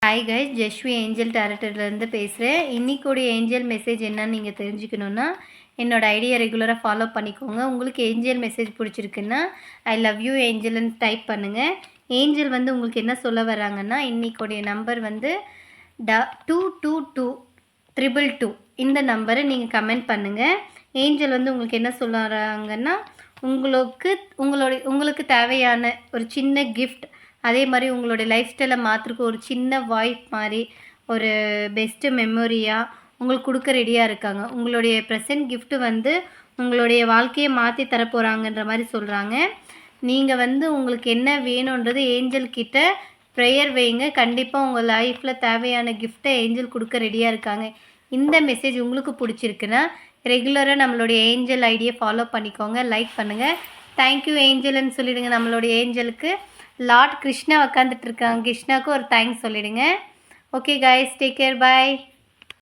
Hi guys, Jasvi angel டேரக்டர்லேருந்து பேசுகிறேன். இன்றைக்கூட angel message என்னன்னு நீங்கள் தெரிஞ்சுக்கணுன்னா என்னோடய ஐடியா ரெகுலராக ஃபாலோ பண்ணிக்கோங்க. உங்களுக்கு ஏஞ்சல் மெசேஜ் பிடிச்சிருக்குன்னா ஐ லவ் யூ ஏஞ்சல்னு டைப் பண்ணுங்கள். ஏஞ்சல் வந்து உங்களுக்கு என்ன சொல்ல வராங்கன்னா, இன்றைக்குடைய நம்பர் வந்து 222222 இந்த நம்பரை நீங்கள் கமெண்ட் பண்ணுங்கள். ஏஞ்சல் வந்து உங்களுக்கு என்ன சொல்ல வராங்கன்னா, உங்களுக்கு தேவையான ஒரு சின்ன கிஃப்ட், அதே மாதிரி உங்களுடைய லைஃப் ஸ்டைலை மாற்றுறதுக்கு ஒரு சின்ன வாய்ப் மாதிரி ஒரு பெஸ்ட்டு மெமரியாக உங்களுக்கு கொடுக்க ரெடியாக இருக்காங்க. உங்களுடைய ப்ரெசன்ட் கிஃப்ட்டு வந்து உங்களுடைய வாழ்க்கையை மாற்றி தரப்போகிறாங்கன்ற மாதிரி சொல்கிறாங்க. நீங்கள் வந்து உங்களுக்கு என்ன வேணுன்றது ஏஞ்சல் கிட்ட ப்ரேயர் வைங்க. கண்டிப்பாக உங்கள் லைஃப்பில் தேவையான கிஃப்ட்டை ஏஞ்சல் கொடுக்க ரெடியாக இருக்காங்க. இந்த மெசேஜ் உங்களுக்கு பிடிச்சிருக்குன்னா ரெகுலராக நம்மளுடைய ஏஞ்சல் ஐடியை ஃபாலோ பண்ணிக்கோங்க, லைக் பண்ணுங்கள். தேங்க்யூ ஏஞ்சல்னு சொல்லிவிடுங்க. நம்மளுடைய ஏஞ்சலுக்கு லார்ட் கிருஷ்ணா உட்காந்துட்டு இருக்காங்க. கிருஷ்ணாவுக்கு ஒரு தேங்க்ஸ் சொல்லிவிடுங்க. ஓகே கைஸ், டேக் கேர், பாய்.